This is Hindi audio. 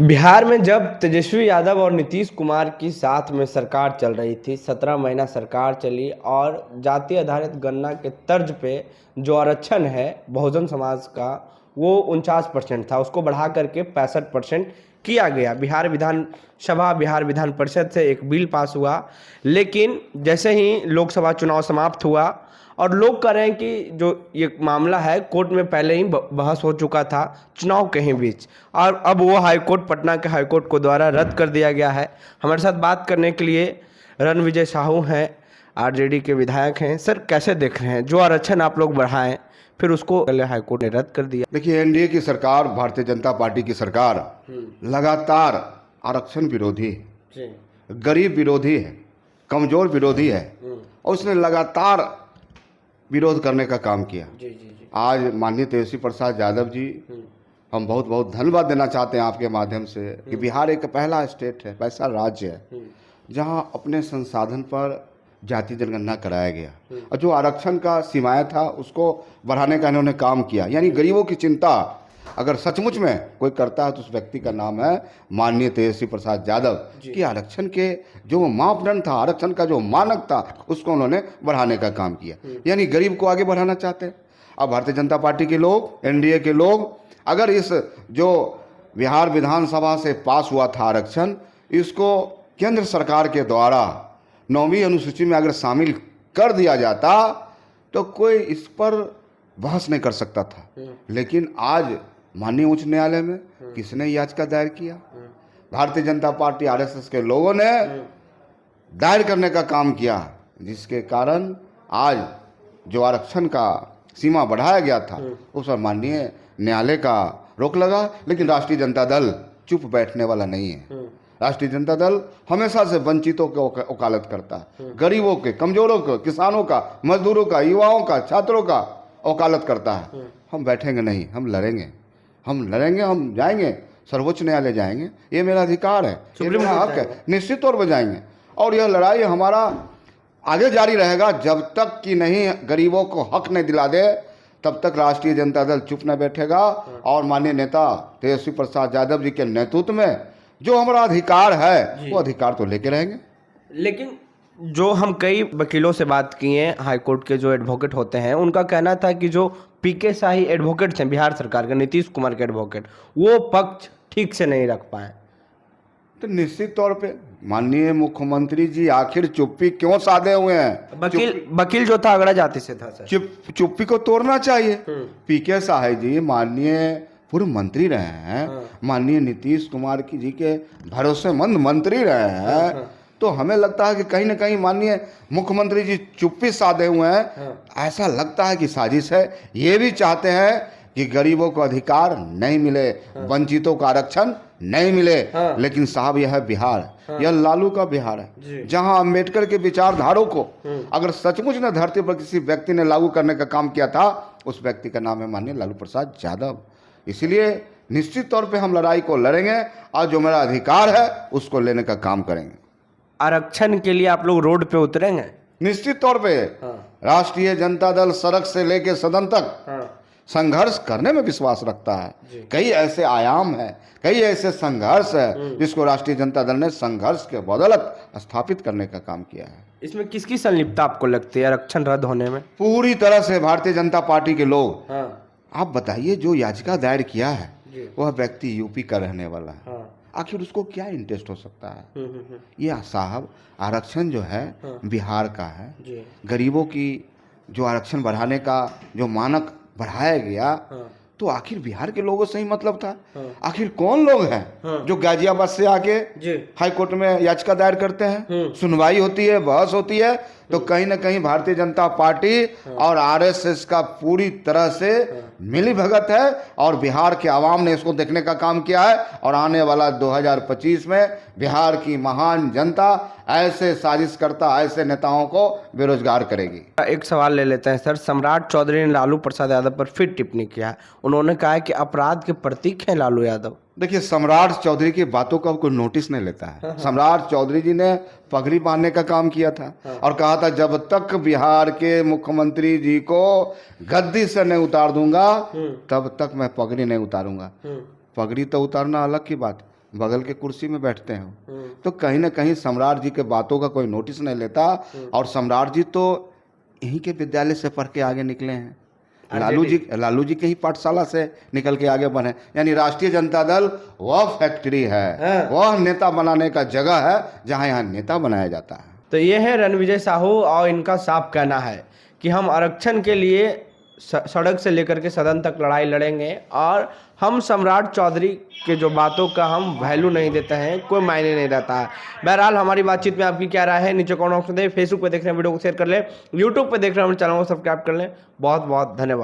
बिहार में जब तेजस्वी यादव और नीतीश कुमार की साथ में सरकार चल रही थी, 17 महीना सरकार चली और जाति आधारित गणना के तर्ज पे जो आरक्षण है बहुजन समाज का वो 49% था, उसको बढ़ा करके 65% किया गया। बिहार विधान परिषद से एक बिल पास हुआ, लेकिन जैसे ही लोकसभा चुनाव समाप्त हुआ और लोग कह रहे हैं कि जो ये मामला है कोर्ट में पहले ही बहस हो चुका था चुनाव के ही बीच, और अब वो हाईकोर्ट, पटना के हाईकोर्ट को द्वारा रद्द कर दिया गया है। हमारे साथ बात करने के लिए रणविजय साहू हैं, आरजेडी के विधायक हैं। सर, कैसे देख रहे हैं जो आरक्षण आप लोग बढ़ाएं फिर उसको पहले हाईकोर्ट ने रद्द कर दिया? देखिए, एनडीए की सरकार, भारतीय जनता पार्टी की सरकार लगातार आरक्षण विरोधी है, गरीब विरोधी है, कमजोर विरोधी है और उसने लगातार विरोध करने का काम किया। आज माननीय तेजस्वी प्रसाद यादव जी, हम बहुत बहुत धन्यवाद देना चाहते हैं आपके माध्यम से कि बिहार एक पहला स्टेट है, ऐसा राज्य है जहां अपने संसाधन पर जाति जनगणना कराया गया और जो आरक्षण का सीमाएं था उसको बढ़ाने का इन्होंने काम किया। यानी गरीबों की चिंता अगर सचमुच में कोई करता है तो उस व्यक्ति का नाम है माननीय तेजस्वी प्रसाद यादव। कि आरक्षण के जो मापदंड था, आरक्षण का जो मानक था, उसको उन्होंने बढ़ाने का काम किया। यानी गरीब को आगे बढ़ाना चाहते हैं। अब भारतीय जनता पार्टी के लोग, एनडीए के लोग, अगर इस जो बिहार विधानसभा से पास हुआ था आरक्षण, इसको केंद्र सरकार के द्वारा 9वीं अनुसूची में अगर शामिल कर दिया जाता तो कोई इस पर बहस नहीं कर सकता था। लेकिन आज माननीय उच्च न्यायालय में किसने याचिका दायर किया? भारतीय जनता पार्टी, आरएसएस के लोगों ने दायर करने का काम किया, जिसके कारण आज जो आरक्षण का सीमा बढ़ाया गया था उस पर माननीय न्यायालय का रोक लगा। लेकिन राष्ट्रीय जनता दल चुप बैठने वाला नहीं है। राष्ट्रीय जनता दल हमेशा से वंचितों की वकालत करता है, गरीबों के, कमजोरों के, किसानों का, मजदूरों का, युवाओं का, छात्रों का वकालत करता है। हम बैठेंगे नहीं, हम लड़ेंगे, हम जाएंगे, सर्वोच्च न्यायालय जाएंगे। ये मेरा अधिकार है, ये मेरा हक है, निश्चित तौर पर जाएंगे। और यह लड़ाई हमारा आगे जारी रहेगा जब तक कि नहीं गरीबों को हक नहीं दिला दे, तब तक राष्ट्रीय जनता दल चुप न बैठेगा। और माननीय नेता तेजस्वी प्रसाद यादव जी के नेतृत्व में जो हमारा अधिकार है वो अधिकार तो लेके रहेंगे। लेकिन जो हम कई वकीलों से बात किए हैं, हाईकोर्ट के जो एडवोकेट होते हैं, उनका कहना था कि जो पीके शाही एडवोकेट थे बिहार सरकार के, नीतीश कुमार के एडवोकेट, वो पक्ष ठीक से नहीं रख पाए। तो निश्चित तौर पे माननीय मुख्यमंत्री जी आखिर चुप्पी क्यों साधे हुए हैं? वकील जो था अगड़ा जाति से था सर। चुप्पी को तोड़ना चाहिए। पीके शाही जी माननीय पूर्व मंत्री रहे हैं, माननीय नीतीश कुमार जी के भरोसेमंद मंत्री रहे हैं। तो हमें लगता है कि कहीं ना कहीं माननीय मुख्यमंत्री जी चुप्पी साधे हुए हैं। ऐसा लगता है कि साजिश है। ये भी चाहते हैं कि गरीबों को अधिकार नहीं मिले, वंचितों का आरक्षण नहीं मिले। लेकिन साहब, यह है बिहार, यह लालू का बिहार है, जहां अम्बेडकर के विचारधारों को अगर सचमुच ने धरती पर किसी व्यक्ति ने लागू करने का काम किया था, उस व्यक्ति का नाम है माननीय लालू प्रसाद यादव। इसलिए निश्चित तौर पे हम लड़ाई को लड़ेंगे और जो मेरा अधिकार है उसको लेने का काम करेंगे। आरक्षण के लिए आप लोग रोड पे उतरेंगे? निश्चित तौर पे राष्ट्रीय जनता दल सड़क से लेकर सदन तक संघर्ष करने में विश्वास रखता है। कई ऐसे आयाम है, कई ऐसे संघर्ष है जिसको राष्ट्रीय जनता दल ने संघर्ष के बदौलत स्थापित करने का काम किया है। इसमें किसकी संलिप्तता आपको लगती है आरक्षण रद्द होने में? पूरी तरह से भारतीय जनता पार्टी के लोग। आप बताइए, जो याचिका दायर किया है वह व्यक्ति यूपी का रहने वाला है। आखिर उसको क्या इंटरेस्ट हो सकता है? ये साहब, आरक्षण जो है बिहार का है। गरीबों की जो आरक्षण बढ़ाने का जो मानक बढ़ाया गया, तो आखिर बिहार के लोगों से ही मतलब था। आखिर कौन लोग हैं जो गाजियाबाद से आके हाई कोर्ट में याचिका दायर करते हैं, सुनवाई होती है, बहस होती है, तो कहीं ना कहीं भारतीय जनता पार्टी और आरएसएस का पूरी तरह से मिली भगत है और बिहार के आवाम ने इसको देखने का काम किया है। और आने वाला 2025 में बिहार की महान जनता ऐसे साजिश करता, ऐसे नेताओं को बेरोजगार करेगी। एक सवाल ले लेते हैं सर। सम्राट चौधरी ने लालू प्रसाद यादव पर फिर टिप्पणी किया है। उन्होंने कहा है कि अपराध के प्रतीक हैं लालू यादव। देखिए, सम्राट चौधरी की बातों का कोई नोटिस नहीं लेता है। सम्राट चौधरी जी ने पगड़ी बांधने का काम किया था और कहा था जब तक बिहार के मुख्यमंत्री जी को गद्दी से नहीं उतार दूंगा तब तक मैं पगड़ी नहीं उतारूंगा। पगड़ी तो उतारना अलग की बात, बगल के कुर्सी में बैठते हैं। तो कहीं ना कहीं सम्राट जी के बातों का कोई नोटिस नहीं लेता। और सम्राट जी तो यहीं के विद्यालय से पढ़ के आगे निकले हैं। लालू जी के ही पाठशाला से निकल के आगे बढ़े। यानी राष्ट्रीय जनता दल वह फैक्ट्री है, वह नेता बनाने का जगह है जहां यहाँ नेता बनाया जाता है। तो ये है रणविजय साहू, और इनका साफ कहना है कि हम आरक्षण के लिए सड़क से लेकर के सदन तक लड़ाई लड़ेंगे, और हम सम्राट चौधरी के जो बातों का हम वैल्यू नहीं देते हैं, कोई मायने नहीं रहता है। बहरहाल हमारी बातचीत में आपकी क्या राय है नीचे कमेंट बॉक्स में दें। फेसबुक पे देख रहे हैं वीडियो को शेयर कर लें, यूट्यूब पे देख रहे हैं हमारे चैनल को सब्सक्राइब कर लें। बहुत बहुत धन्यवाद।